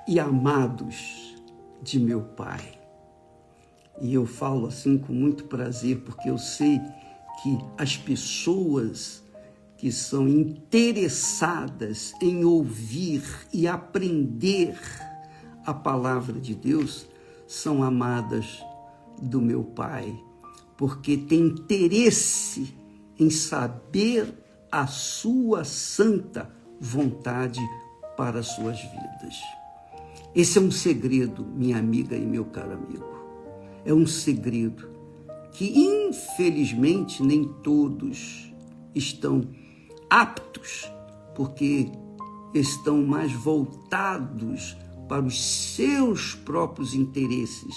e amados de meu Pai. E eu falo assim com muito prazer, porque eu sei que as pessoas que são interessadas em ouvir e aprender a palavra de Deus são amadas do meu Pai, porque tem interesse em saber a sua santa vontade para as suas vidas. Esse é um segredo, minha amiga e meu caro amigo. É um segredo que, infelizmente, nem todos estão aptos, porque estão mais voltados para os seus próprios interesses,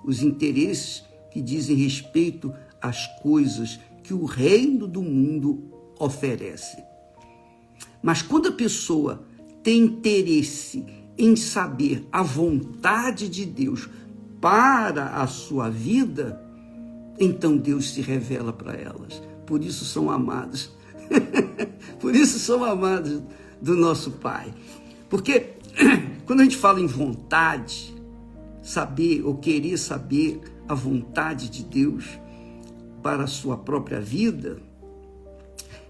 os interesses que dizem respeito às coisas que o reino do mundo oferece. Mas quando a pessoa tem interesse em saber a vontade de Deus para a sua vida, então Deus se revela para elas. Por isso são amadas. Por isso são amadas do nosso Pai. Porque quando a gente fala em vontade, saber ou querer saber a vontade de Deus para a sua própria vida,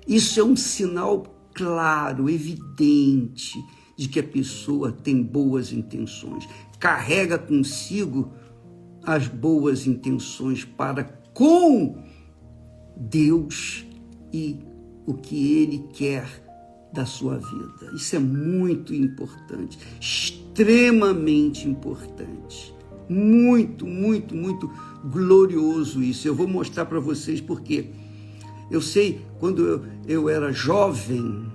isso é um sinal claro, evidente, de que a pessoa tem boas intenções, carrega consigo as boas intenções para com Deus e o que Ele quer da sua vida. Isso é muito importante, extremamente importante, muito, muito, muito glorioso isso. Eu vou mostrar para vocês porque eu sei, quando eu era jovem,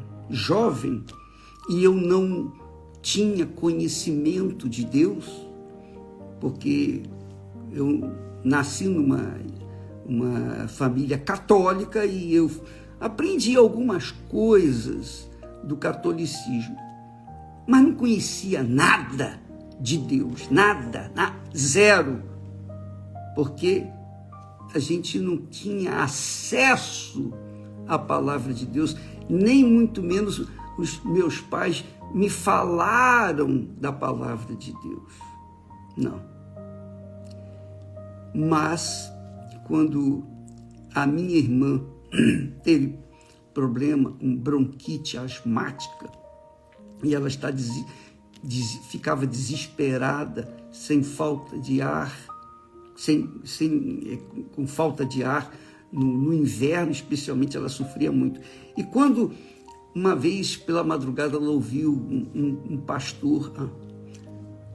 e eu não tinha conhecimento de Deus, porque eu nasci numa família católica e eu aprendi algumas coisas do catolicismo, mas não conhecia nada de Deus, nada, zero, porque a gente não tinha acesso à palavra de Deus, nem muito menos os meus pais me falaram da palavra de Deus. Não. Mas, quando a minha irmã teve problema com bronquite asmática, e ela ficava desesperada, sem falta de ar, com falta de ar, no inverno especialmente, ela sofria muito. E quando uma vez pela madrugada ela ouviu um pastor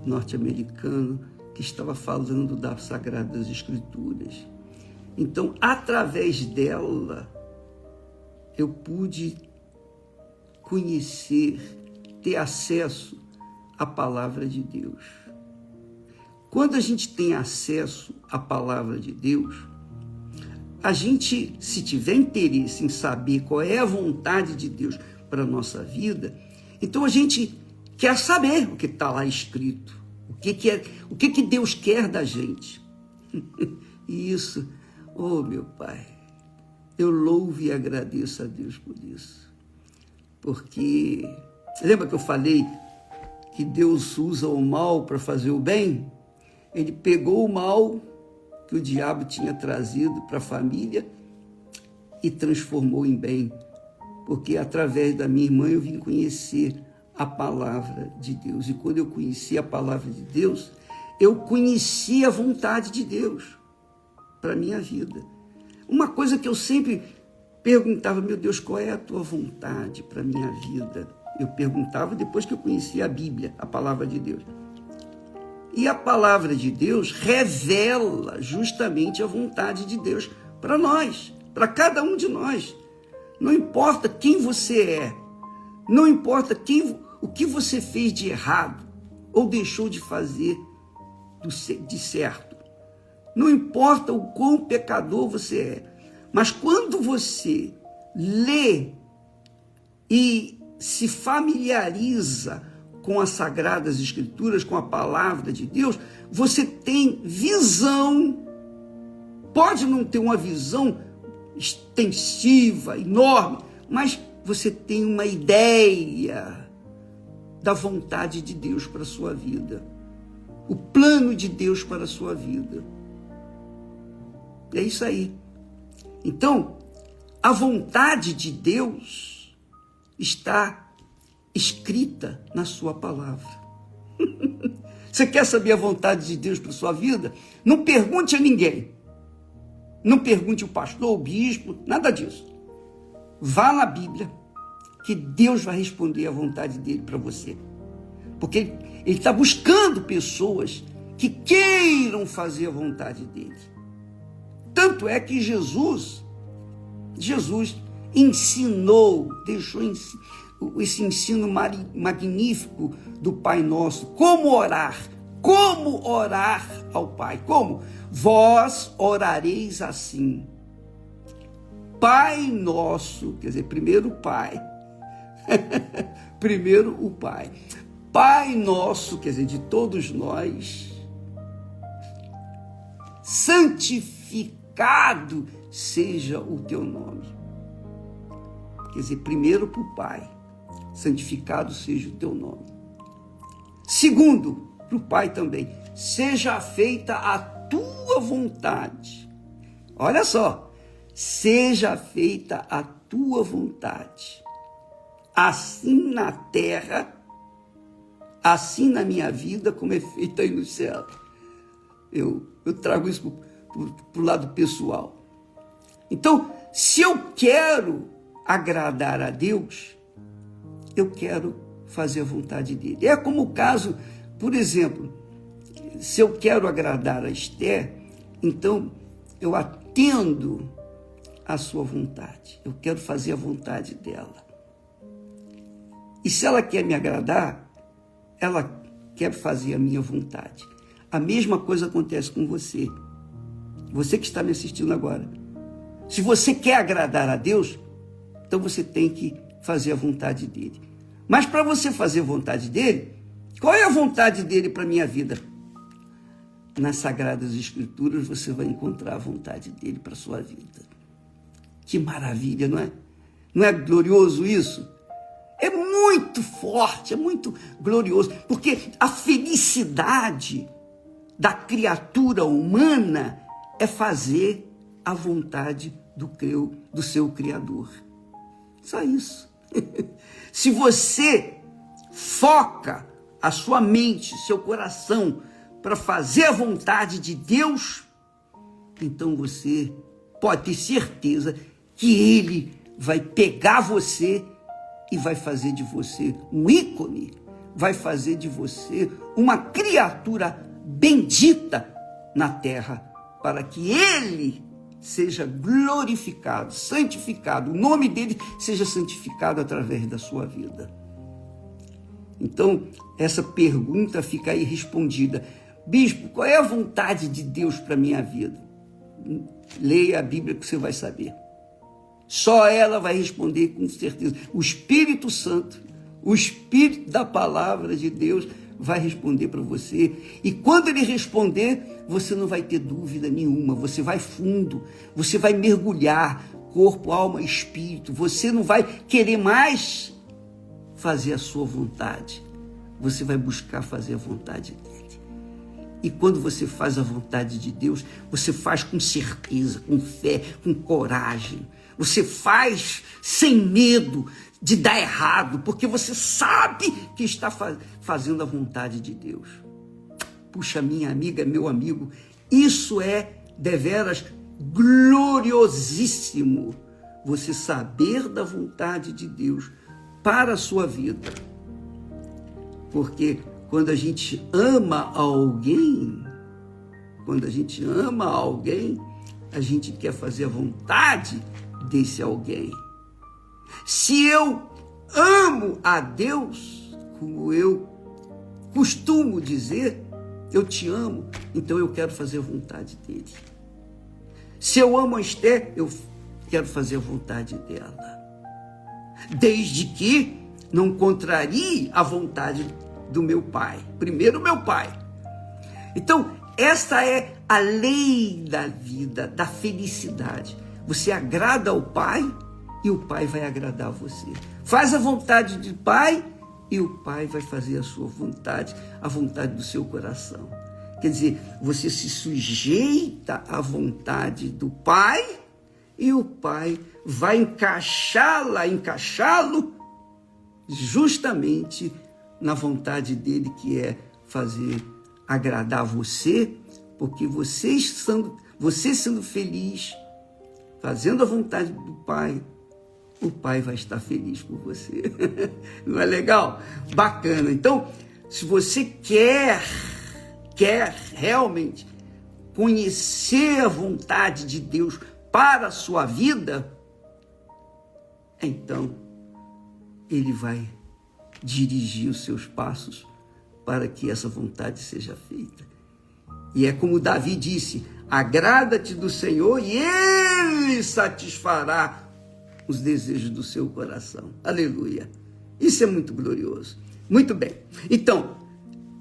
norte-americano que estava falando das Sagradas Escrituras. Então, através dela, eu pude conhecer, ter acesso à palavra de Deus. Quando a gente tem acesso à palavra de Deus, a gente, se tiver interesse em saber qual é a vontade de Deus para a nossa vida, então a gente quer saber o que está lá escrito, o que Deus quer da gente. E isso, oh meu Pai, eu louvo e agradeço a Deus por isso. Porque, lembra que eu falei que Deus usa o mal para fazer o bem? Ele pegou o mal que o diabo tinha trazido para a família e transformou em bem, porque através da minha irmã eu vim conhecer a palavra de Deus, e quando eu conheci a palavra de Deus, eu conheci a vontade de Deus para a minha vida. Uma coisa que eu sempre perguntava, meu Deus, qual é a tua vontade para a minha vida? Eu perguntava depois que eu conhecia a Bíblia, a palavra de Deus. E a palavra de Deus revela justamente a vontade de Deus para nós, para cada um de nós. Não importa quem você é, não importa o que você fez de errado ou deixou de fazer de certo. Não importa o quão pecador você é, mas quando você lê e se familiariza com as Sagradas Escrituras, com a palavra de Deus, você tem visão. Pode não ter uma visão extensiva, enorme, mas você tem uma ideia da vontade de Deus para a sua vida. O plano de Deus para a sua vida. É isso aí. Então, a vontade de Deus está escrita na sua palavra. Você quer saber a vontade de Deus para a sua vida? Não pergunte a ninguém. Não pergunte o pastor, o bispo, nada disso. Vá na Bíblia, que Deus vai responder a vontade dele para você. Porque ele está buscando pessoas que queiram fazer a vontade dele. Tanto é que Jesus ensinou, deixou esse ensino magnífico do Pai Nosso. Como orar ao Pai. Como? Vós orareis assim. Pai Nosso, quer dizer, primeiro o Pai. Primeiro o Pai. Pai Nosso, quer dizer, de todos nós, santificado seja o teu nome. Quer dizer, primeiro para o Pai, santificado seja o teu nome. Segundo, para o Pai também, seja feita a tua vontade. Olha só, seja feita a tua vontade, assim na terra, assim na minha vida, como é feita aí no céu. Eu trago isso para o lado pessoal. Então, se eu quero agradar a Deus, eu quero fazer a vontade dele. É como o caso, por exemplo, se eu quero agradar a Esther, então eu atendo a sua vontade. Eu quero fazer a vontade dela. E se ela quer me agradar, ela quer fazer a minha vontade. A mesma coisa acontece com você. Você que está me assistindo agora. Se você quer agradar a Deus, então você tem que fazer a vontade dele. Mas para você fazer a vontade dele, qual é a vontade dele para a minha vida? Nas Sagradas Escrituras você vai encontrar a vontade dele para a sua vida. Que maravilha, não é? Não é glorioso isso? É muito forte, é muito glorioso, porque a felicidade da criatura humana é fazer a vontade do seu Criador. Só isso. Se você foca a sua mente, seu coração, para fazer a vontade de Deus, então você pode ter certeza que Ele vai pegar você e vai fazer de você um ícone, vai fazer de você uma criatura bendita na terra, para que Ele seja glorificado, santificado, o nome dele seja santificado através da sua vida. Então, essa pergunta fica aí respondida. Bispo, qual é a vontade de Deus para a minha vida? Leia a Bíblia que você vai saber. Só ela vai responder com certeza. O Espírito Santo, o Espírito da Palavra de Deus vai responder para você. E quando ele responder, você não vai ter dúvida nenhuma. Você vai fundo, você vai mergulhar, corpo, alma, espírito. Você não vai querer mais fazer a sua vontade. Você vai buscar fazer a vontade dele. E quando você faz a vontade de Deus, você faz com certeza, com fé, com coragem. Você faz sem medo de dar errado, porque você sabe que está fazendo a vontade de Deus. Puxa, minha amiga, meu amigo, isso é deveras gloriosíssimo. Você saber da vontade de Deus para a sua vida. Porque quando a gente ama alguém, a gente quer fazer a vontade desse alguém. Se eu amo a Deus, como eu costumo dizer, eu te amo, então eu quero fazer a vontade dele. Se eu amo a Esther, eu quero fazer a vontade dela. Desde que não contrarie a vontade do meu pai. Primeiro, meu pai. Então, essa é a lei da vida, da felicidade. Você agrada ao pai e o pai vai agradar a você. Faz a vontade do pai e o Pai vai fazer a sua vontade, a vontade do seu coração. Quer dizer, você se sujeita à vontade do Pai e o Pai vai encaixá-lo justamente na vontade dele, que é fazer agradar você, porque você sendo feliz, fazendo a vontade do Pai, o Pai vai estar feliz por você. Não é legal? Bacana. Então, se você quer realmente conhecer a vontade de Deus para a sua vida, então Ele vai dirigir os seus passos para que essa vontade seja feita. E é como Davi disse: agrada-te do Senhor e Ele satisfará os desejos do seu coração. Aleluia. Isso é muito glorioso. Muito bem. Então,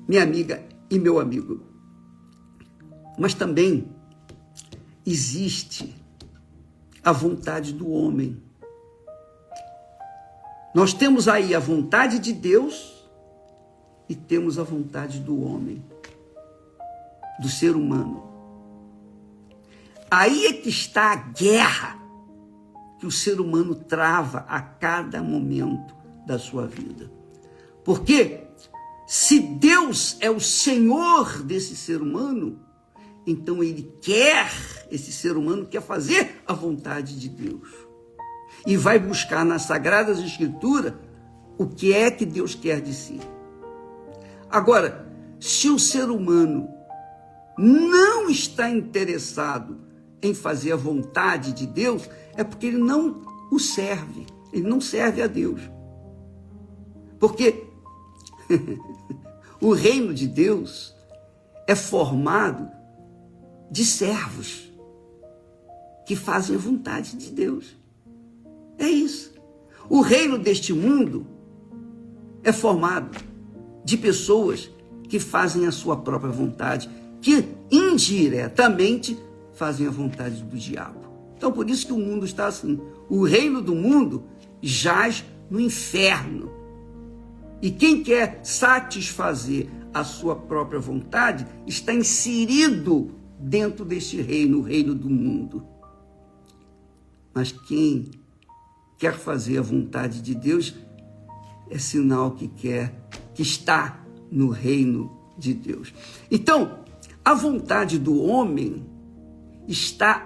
minha amiga e meu amigo, mas também existe a vontade do homem. Nós temos aí a vontade de Deus e temos a vontade do homem, do ser humano. Aí é que está a guerra que o ser humano trava a cada momento da sua vida. Porque se Deus é o Senhor desse ser humano, então esse ser humano quer fazer a vontade de Deus. E vai buscar nas Sagradas Escrituras o que é que Deus quer de si. Agora, se o ser humano não está interessado em fazer a vontade de Deus, é porque ele não o serve, ele não serve a Deus. Porque o reino de Deus é formado de servos que fazem a vontade de Deus. É isso. O reino deste mundo é formado de pessoas que fazem a sua própria vontade, que indiretamente fazem a vontade do diabo. Então, por isso que o mundo está assim. O reino do mundo jaz no inferno. E quem quer satisfazer a sua própria vontade está inserido dentro deste reino, o reino do mundo. Mas quem quer fazer a vontade de Deus é sinal que está no reino de Deus. Então, a vontade do homem está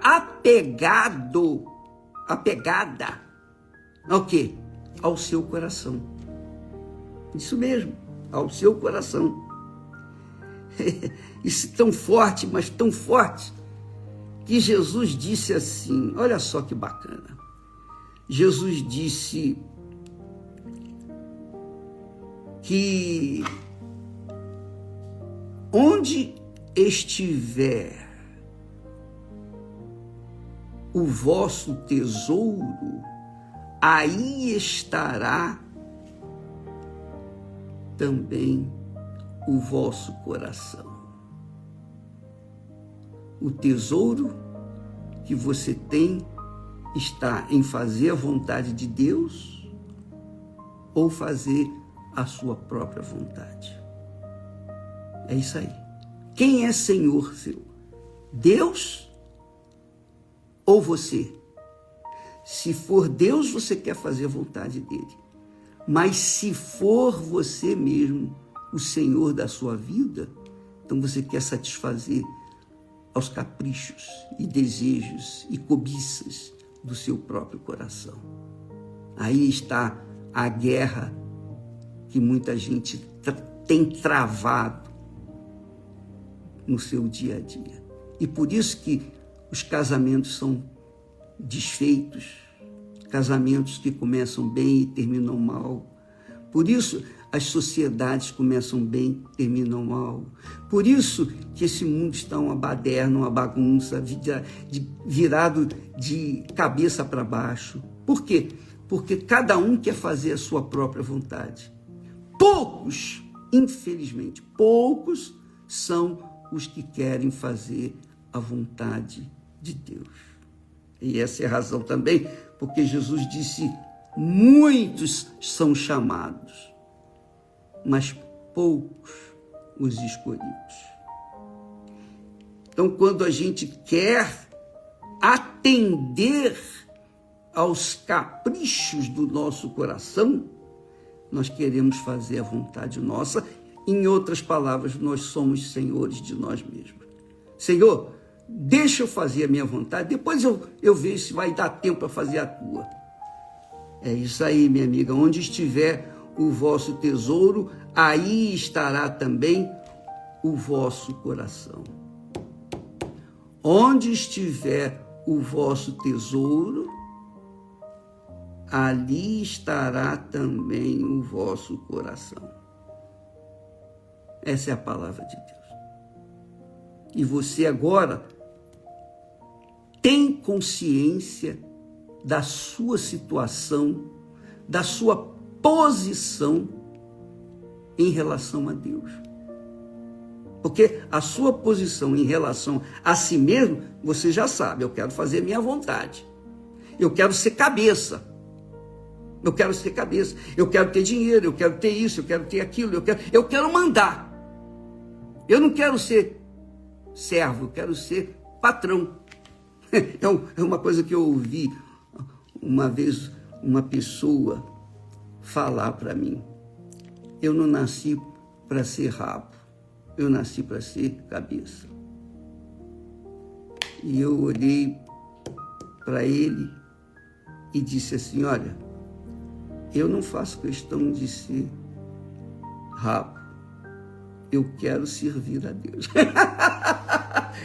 apegada ao quê? Ao seu coração. Isso mesmo, ao seu coração. Isso é tão forte, mas tão forte, que Jesus disse assim, olha só que bacana. Jesus disse que onde estiver o vosso tesouro, aí estará também o vosso coração. O tesouro que você tem está em fazer a vontade de Deus ou fazer a sua própria vontade. É isso aí. Quem é Senhor seu? Deus ou você? Se for Deus, você quer fazer a vontade dele. Mas se for você mesmo o Senhor da sua vida, então você quer satisfazer aos caprichos e desejos e cobiças do seu próprio coração. Aí está a guerra que muita gente tem travado no seu dia a dia. E por isso que os casamentos são desfeitos, casamentos que começam bem e terminam mal. Por isso as sociedades começam bem e terminam mal. Por isso que esse mundo está uma baderna, uma bagunça, virado de cabeça para baixo. Por quê? Porque cada um quer fazer a sua própria vontade. Poucos, infelizmente, poucos são os que querem fazer a vontade de Deus. E essa é a razão também, porque Jesus disse, muitos são chamados, mas poucos os escolhidos. Então, quando a gente quer atender aos caprichos do nosso coração, nós queremos fazer a vontade nossa. Em outras palavras, nós somos senhores de nós mesmos. Senhor, deixa eu fazer a minha vontade, depois eu vejo se vai dar tempo para fazer a tua. É isso aí, minha amiga. Onde estiver o vosso tesouro, aí estará também o vosso coração. Onde estiver o vosso tesouro, ali estará também o vosso coração. Essa é a palavra de Deus. E você agora tem consciência da sua situação, da sua posição em relação a Deus. Porque a sua posição em relação a si mesmo, você já sabe, eu quero fazer minha vontade. Eu quero ser cabeça. Eu quero ser cabeça. Eu quero ter dinheiro, eu quero ter isso, eu quero ter aquilo, eu quero mandar. Eu não quero ser servo, eu quero ser patrão. É uma coisa que eu ouvi uma vez uma pessoa falar para mim. Eu não nasci para ser rabo, eu nasci para ser cabeça. E eu olhei para ele e disse assim, olha, eu não faço questão de ser rabo, eu quero servir a Deus.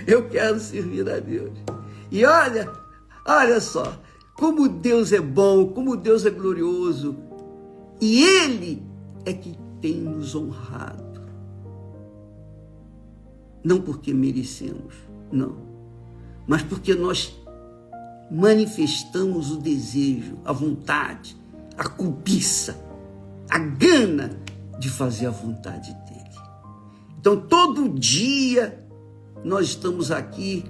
Eu quero servir a Deus. E olha só, como Deus é bom, como Deus é glorioso. E Ele é que tem nos honrado. Não porque merecemos, não. Mas porque nós manifestamos o desejo, a vontade, a cobiça, a gana de fazer a vontade dEle. Então, todo dia nós estamos aqui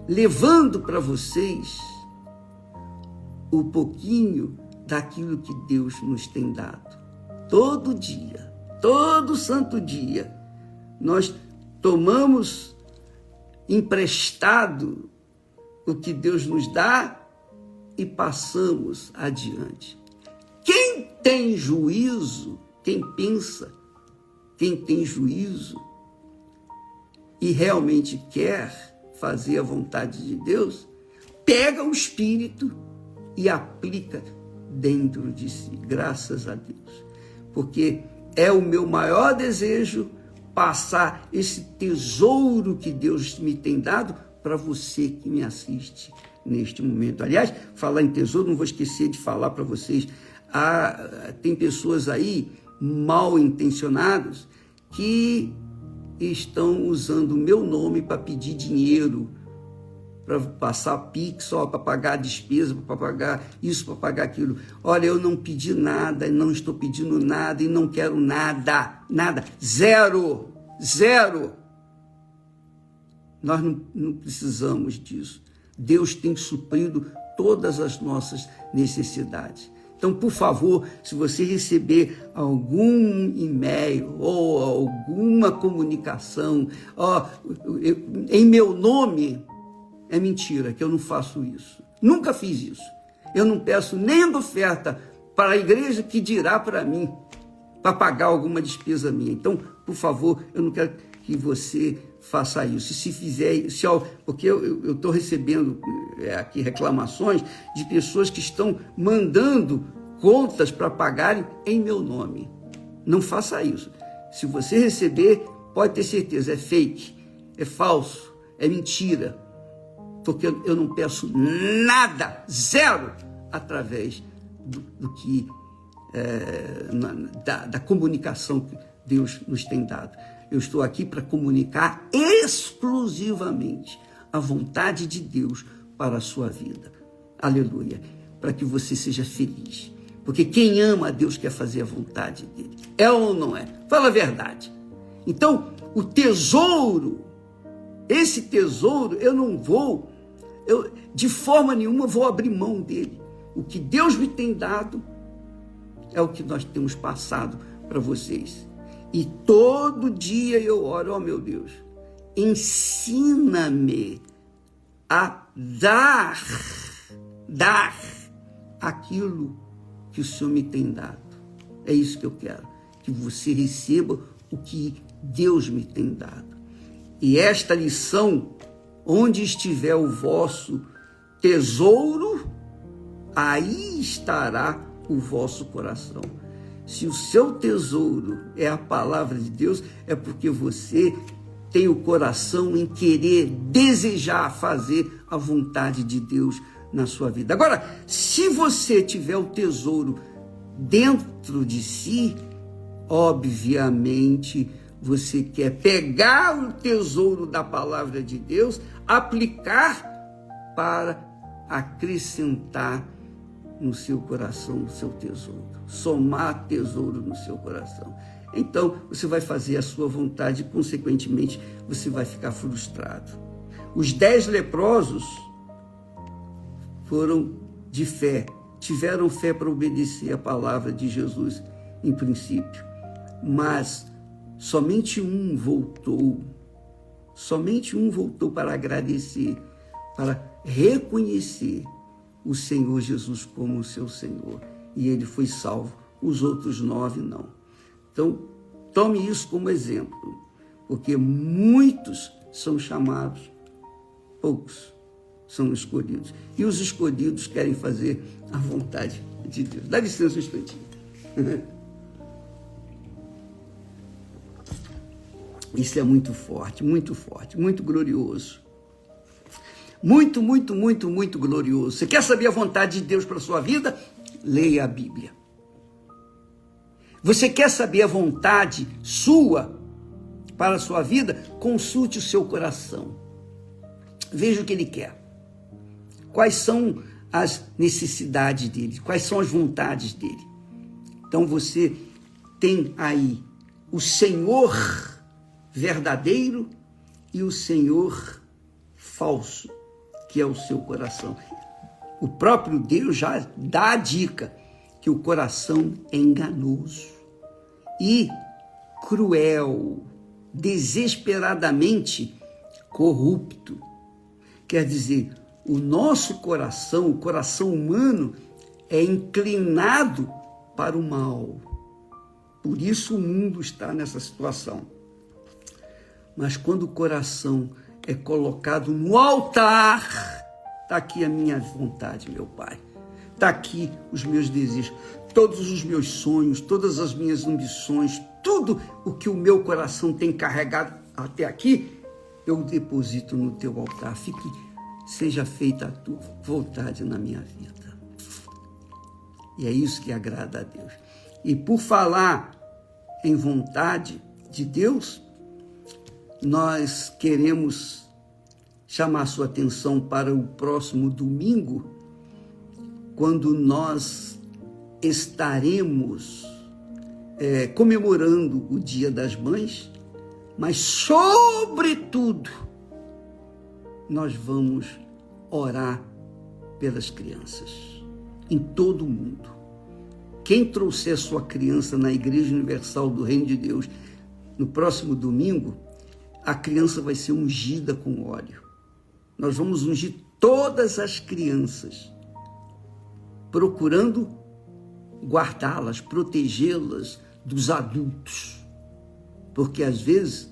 levando para vocês o pouquinho daquilo que Deus nos tem dado. Todo dia, todo santo dia, nós tomamos emprestado o que Deus nos dá e passamos adiante. Quem tem juízo, quem pensa, quem tem juízo e realmente quer fazer a vontade de Deus, pega o Espírito e aplica dentro de si, graças a Deus. Porque é o meu maior desejo passar esse tesouro que Deus me tem dado para você que me assiste neste momento. Aliás, falar em tesouro, não vou esquecer de falar para vocês, tem pessoas aí mal intencionadas que estão usando o meu nome para pedir dinheiro, para passar Pix, para pagar a despesa, para pagar isso, para pagar aquilo. Olha, eu não pedi nada, não estou pedindo nada e não quero nada, zero. Nós não precisamos disso. Deus tem suprido todas as nossas necessidades. Então, por favor, se você receber algum e-mail ou alguma comunicação em meu nome, é mentira, que eu não faço isso. Nunca fiz isso. Eu não peço nem oferta para a igreja que dirá para mim, para pagar alguma despesa minha. Então, por favor, eu não quero que você faça isso. Se fizer, porque eu estou recebendo aqui reclamações de pessoas que estão mandando contas para pagarem em meu nome. Não faça isso. Se você receber, pode ter certeza, é fake, é falso, é mentira. Porque eu não peço nada, zero, através do que da comunicação que Deus nos tem dado. Eu estou aqui para comunicar exclusivamente a vontade de Deus para a sua vida. Aleluia. Para que você seja feliz. Porque quem ama a Deus quer fazer a vontade dele. É ou não é? Fala a verdade. Então, o tesouro, esse tesouro, eu de forma nenhuma vou abrir mão dele. O que Deus me tem dado é o que nós temos passado para vocês. E todo dia eu oro, meu Deus, ensina-me a dar aquilo que o Senhor me tem dado. É isso que eu quero, que você receba o que Deus me tem dado. E esta lição, onde estiver o vosso tesouro, aí estará o vosso coração. Se o seu tesouro é a palavra de Deus, é porque você tem o coração em querer, desejar fazer a vontade de Deus na sua vida. Agora, se você tiver o tesouro dentro de si, obviamente você quer pegar o tesouro da palavra de Deus, aplicar para acrescentar no seu coração o seu tesouro, somar tesouro no seu coração. Então, você vai fazer a sua vontade e, consequentemente, você vai ficar frustrado. Os 10 leprosos foram de fé, tiveram fé para obedecer a palavra de Jesus em princípio, mas somente um voltou para agradecer, para reconhecer o Senhor Jesus como o seu Senhor, e ele foi salvo, os outros 9 não. Então, tome isso como exemplo, porque muitos são chamados, poucos são escolhidos, e os escolhidos querem fazer a vontade de Deus. Dá licença um instantinho. Isso é muito forte, muito glorioso. Muito glorioso. Você quer saber a vontade de Deus para a sua vida? Leia a Bíblia. Você quer saber a vontade sua para a sua vida? Consulte o seu coração. Veja o que ele quer. Quais são as necessidades dele? Quais são as vontades dele? Então você tem aí o Senhor verdadeiro e o Senhor falso, que é o seu coração. O próprio Deus já dá a dica que o coração é enganoso e cruel, desesperadamente corrupto. Quer dizer, o nosso coração, o coração humano, é inclinado para o mal. Por isso o mundo está nessa situação. Mas quando o coração é colocado no altar, está aqui a minha vontade, meu Pai. Está aqui os meus desejos, todos os meus sonhos, todas as minhas ambições, tudo o que o meu coração tem carregado até aqui, eu deposito no teu altar. Seja feita a tua vontade na minha vida. E é isso que agrada a Deus. E por falar em vontade de Deus, nós queremos chamar sua atenção para o próximo domingo, quando nós estaremos comemorando o Dia das Mães, mas, sobretudo, nós vamos orar pelas crianças em todo o mundo. Quem trouxer sua criança na Igreja Universal do Reino de Deus no próximo domingo, a criança vai ser ungida com óleo. Nós vamos ungir todas as crianças, procurando guardá-las, protegê-las dos adultos. Porque, às vezes,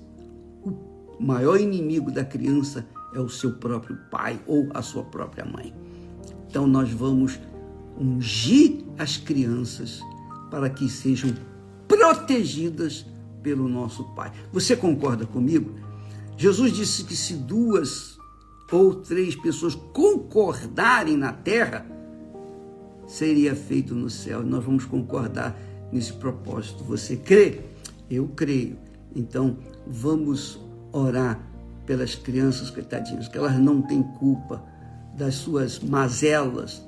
o maior inimigo da criança é o seu próprio pai ou a sua própria mãe. Então, nós vamos ungir as crianças para que sejam protegidas pelo nosso Pai. Você concorda comigo? Jesus disse que se 2 ou 3 pessoas concordarem na terra, seria feito no céu. E nós vamos concordar nesse propósito. Você crê? Eu creio. Então, vamos orar pelas crianças, coitadinhas, que elas não têm culpa das suas mazelas,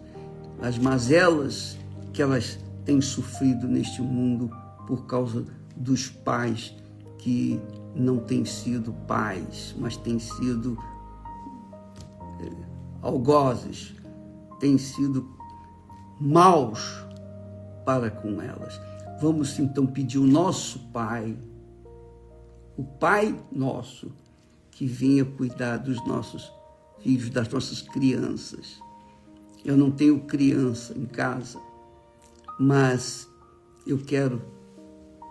as mazelas que elas têm sofrido neste mundo por causa dos pais que não têm sido pais, mas têm sido algozes, têm sido maus para com elas. Vamos então pedir o nosso Pai o Pai nosso que venha cuidar dos nossos filhos, das nossas crianças. Eu não tenho criança em casa, mas eu quero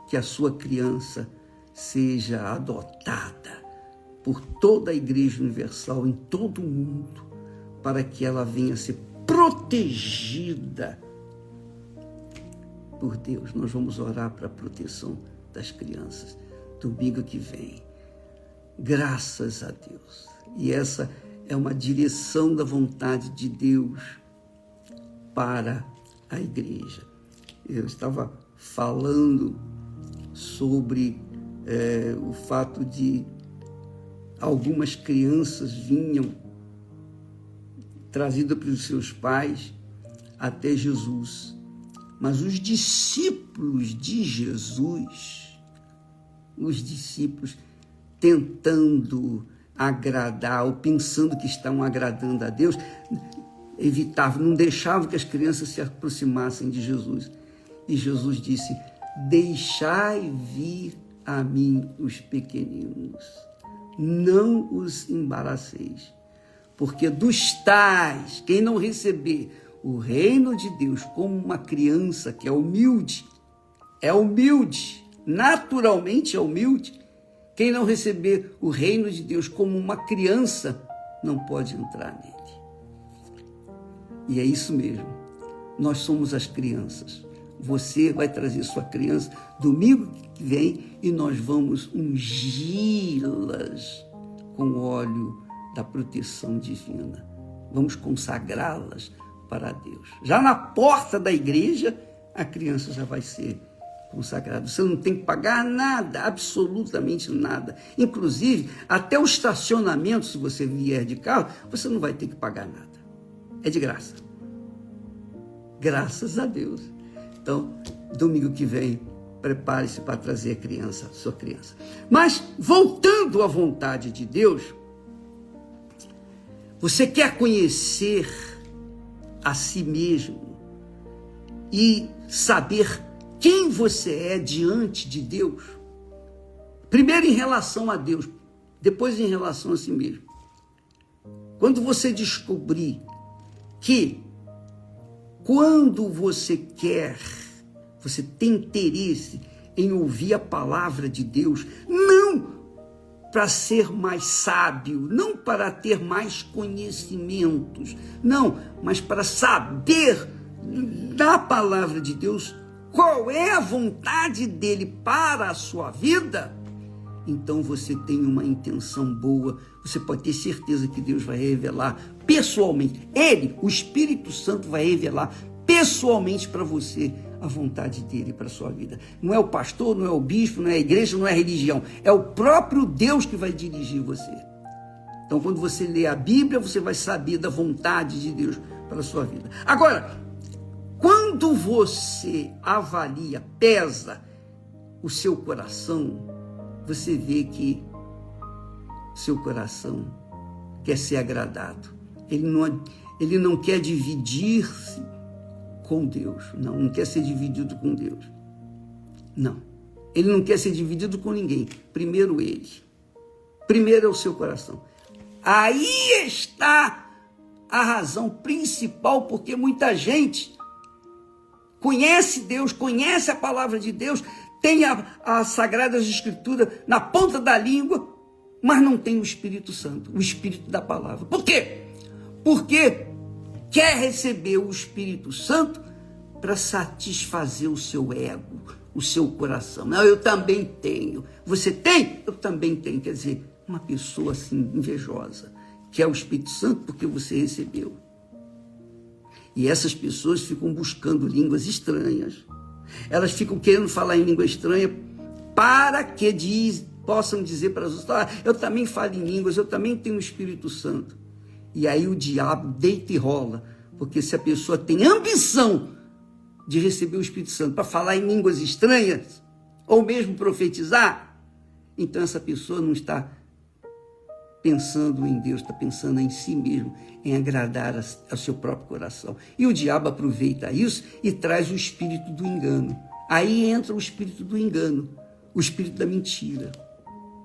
que a sua criança seja adotada por toda a Igreja Universal em todo o mundo, para que ela venha ser protegida por Deus. Nós vamos orar para a proteção das crianças domingo que vem. Graças a Deus. E essa é uma direção da vontade de Deus para a igreja. Eu estava falando sobre o fato de algumas crianças vinham trazidas pelos seus pais até Jesus. Mas os discípulos de Jesus, tentando agradar ou pensando que estavam agradando a Deus, evitavam, não deixavam que as crianças se aproximassem de Jesus. E Jesus disse: deixai vir a mim os pequeninos, não os embaraceis, porque dos tais, quem não receber o reino de Deus como uma criança que é humilde, naturalmente é humilde, quem não receber o reino de Deus como uma criança não pode entrar nele. E é isso mesmo, nós somos as crianças. Você vai trazer sua criança domingo que vem e nós vamos ungí-las com o óleo da proteção divina. Vamos consagrá-las para Deus. Já na porta da igreja, a criança já vai ser consagrada. Você não tem que pagar nada, absolutamente nada. Inclusive, até o estacionamento, se você vier de carro, você não vai ter que pagar nada. É de graça. Graças a Deus. Então, domingo que vem, prepare-se para trazer a criança, sua criança. Mas, voltando à vontade de Deus, você quer conhecer a si mesmo e saber quem você é diante de Deus? Primeiro em relação a Deus, depois em relação a si mesmo. Quando você descobrir que quando você tem interesse em ouvir a palavra de Deus, não para ser mais sábio, não para ter mais conhecimentos, não, mas para saber da palavra de Deus qual é a vontade dele para a sua vida, então você tem uma intenção boa, você pode ter certeza que Deus vai revelar pessoalmente, ele, o Espírito Santo, vai revelar pessoalmente para você a vontade dele para a sua vida. Não é o pastor, não é o bispo, não é a igreja, não é a religião, é o próprio Deus que vai dirigir você. Então, quando você lê a Bíblia, você vai saber da vontade de Deus para a sua vida. Agora, quando você avalia, pesa o seu coração, você vê que seu coração quer ser agradado. Ele não quer dividir-se com Deus. Não quer ser dividido com Deus. Não. Ele não quer ser dividido com ninguém. Primeiro ele. Primeiro é o seu coração. Aí está a razão principal porque muita gente conhece Deus, conhece a palavra de Deus, tem as Sagradas Escrituras na ponta da língua, mas não tem o Espírito Santo, o Espírito da palavra. Por quê? Porque quer receber o Espírito Santo para satisfazer o seu ego, o seu coração. Não, eu também tenho. Você tem? Eu também tenho. Quer dizer, uma pessoa assim invejosa, que é o Espírito Santo porque você recebeu. E essas pessoas ficam buscando línguas estranhas. Elas ficam querendo falar em língua estranha para que possam dizer para as outras: eu também falo em línguas, eu também tenho o Espírito Santo. E aí o diabo deita e rola, porque se a pessoa tem ambição de receber o Espírito Santo para falar em línguas estranhas, ou mesmo profetizar, então essa pessoa não está pensando em Deus, está pensando em si mesmo, em agradar ao seu próprio coração. E o diabo aproveita isso e traz o espírito do engano. Aí entra o espírito do engano, o espírito da mentira.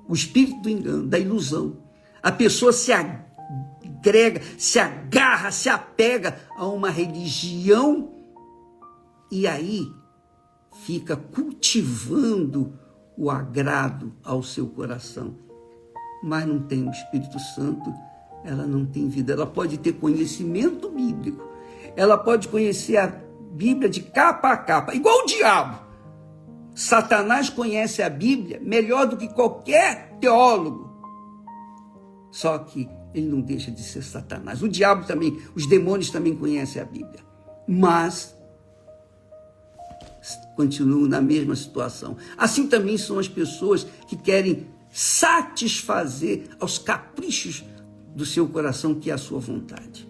o espírito do engano, da ilusão. A pessoa se agrega, se agarra, se apega a uma religião e aí fica cultivando o agrado ao seu coração. Mas não tem o Espírito Santo, ela não tem vida. Ela pode ter conhecimento bíblico, ela pode conhecer a Bíblia de capa a capa, igual o diabo. Satanás conhece a Bíblia melhor do que qualquer teólogo. Só que ele não deixa de ser Satanás. O diabo também, os demônios também conhecem a Bíblia. Mas continuam na mesma situação. Assim também são as pessoas que querem satisfazer aos caprichos do seu coração, que é a sua vontade.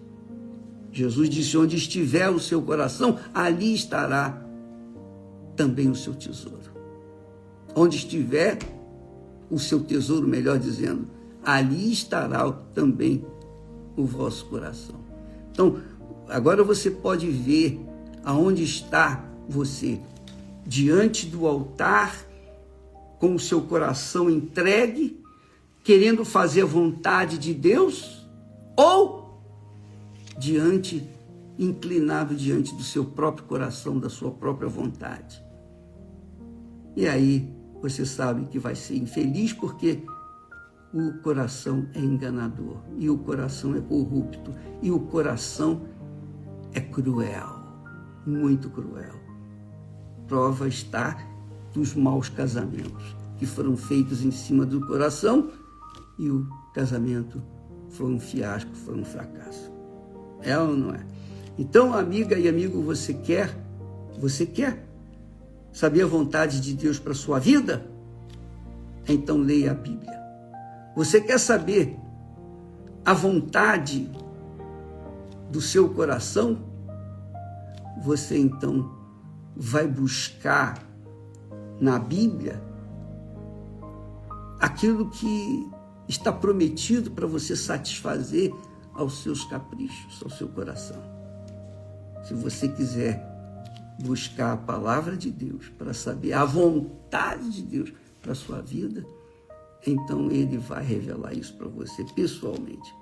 Jesus disse, onde estiver o seu coração, ali estará também o seu tesouro. Onde estiver o seu tesouro, melhor dizendo, ali estará também o vosso coração. Então, agora você pode ver aonde está você, diante do altar, com o seu coração entregue, querendo fazer a vontade de Deus, ou inclinado diante do seu próprio coração, da sua própria vontade. E aí você sabe que vai ser infeliz, porque o coração é enganador, e o coração é corrupto, e o coração é cruel, muito cruel. Prova está dos maus casamentos, que foram feitos em cima do coração, e o casamento foi um fiasco, foi um fracasso. É ou não é? Então, amiga e amigo, você quer saber a vontade de Deus para a sua vida? Então leia a Bíblia. Você quer saber a vontade do seu coração? Você então vai buscar na Bíblia aquilo que está prometido para você satisfazer aos seus caprichos, ao seu coração. Se você quiser buscar a palavra de Deus para saber a vontade de Deus para a sua vida, então ele vai revelar isso para você pessoalmente.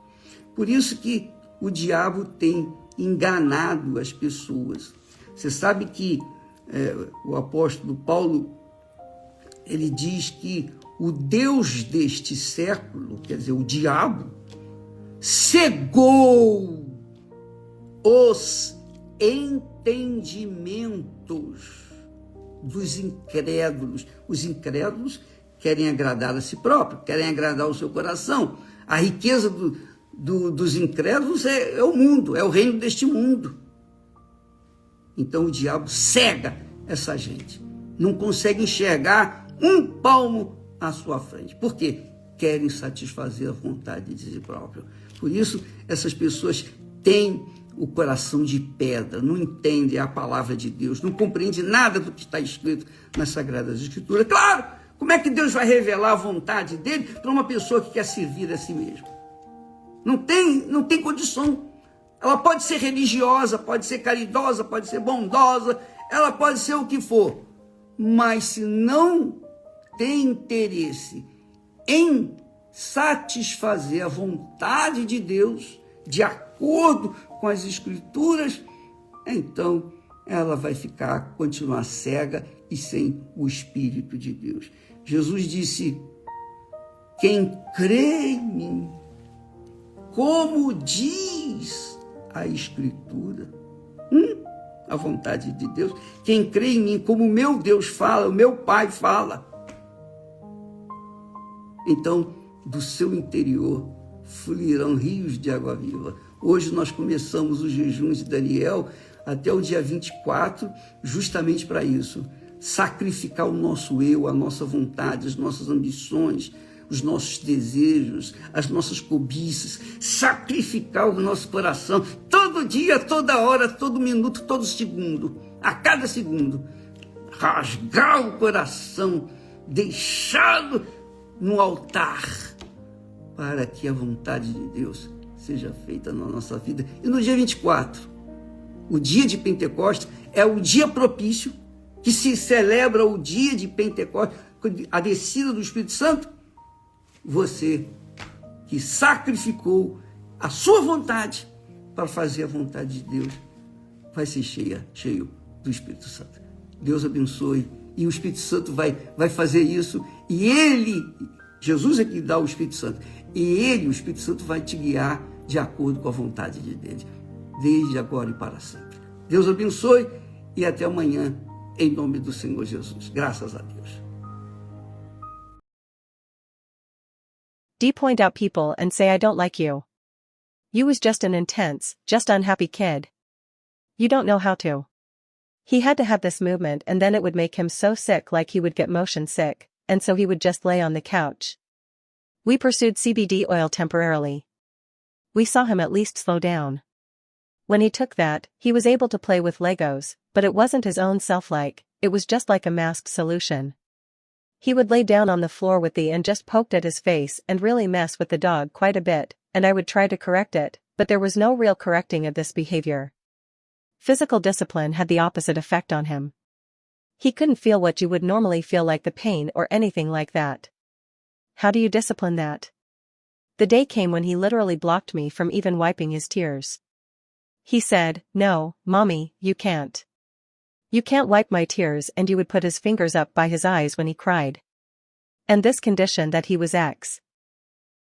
Por isso que o diabo tem enganado as pessoas. Você sabe que o apóstolo Paulo, ele diz que o Deus deste século, quer dizer, o diabo, cegou os entendimentos dos incrédulos. Os incrédulos querem agradar a si próprio, querem agradar o seu coração. A riqueza dos incrédulos é o mundo, é o reino deste mundo. Então o diabo cega essa gente. Não consegue enxergar um palmo à sua frente. Por quê? Querem satisfazer a vontade de si próprio. Por isso, essas pessoas têm o coração de pedra, não entendem a palavra de Deus, não compreendem nada do que está escrito nas Sagradas Escrituras. Claro, como é que Deus vai revelar a vontade dele para uma pessoa que quer servir a si mesma? Não tem condição. Ela pode ser religiosa, pode ser caridosa, pode ser bondosa, ela pode ser o que for, mas se não tem interesse em satisfazer a vontade de Deus, de acordo com as Escrituras, então ela vai continuar cega e sem o Espírito de Deus. Jesus disse, quem crê em mim, como diz a Escritura, a vontade de Deus, quem crê em mim, como o meu Deus fala, o meu Pai fala, então do seu interior fluirão rios de água viva. Hoje nós começamos os jejuns de Daniel até o dia 24, justamente para isso, sacrificar o nosso eu, a nossa vontade, as nossas ambições, os nossos desejos, as nossas cobiças, sacrificar o nosso coração, todo dia, toda hora, todo minuto, todo segundo, a cada segundo, rasgar o coração, deixá-lo no altar, para que a vontade de Deus seja feita na nossa vida. E no dia 24, o dia de Pentecostes, é o dia propício, que se celebra o dia de Pentecostes, a descida do Espírito Santo. você que sacrificou a sua vontade para fazer a vontade de Deus, vai ser cheio do Espírito Santo. Deus abençoe. E o Espírito Santo vai fazer isso. E Ele, Jesus é que dá o Espírito Santo. E Ele, o Espírito Santo, vai te guiar de acordo com a vontade de Deus. Desde agora e para sempre. Deus abençoe e até amanhã, em nome do Senhor Jesus. Graças a Deus. D. Point out people and say I don't like you. You was just an intense, just unhappy kid. You don't know how to. He had to have this movement and then it would make him so sick like he would get motion sick, and so he would just lay on the couch. We pursued CBD oil temporarily. We saw him at least slow down. When he took that, he was able to play with Legos, but it wasn't his own self-like, it was just like a masked solution. He would lay down on the floor with the and just poked at his face and really mess with the dog quite a bit, and I would try to correct it, but there was no real correcting of this behavior. Physical discipline had the opposite effect on him. He couldn't feel what you would normally feel, like the pain or anything like that. How do you discipline that? The day came when he literally blocked me from even wiping his tears. He said, "No, Mommy, you can't. You can't wipe my tears," and he would put his fingers up by his eyes when he cried. And this condition that he was X.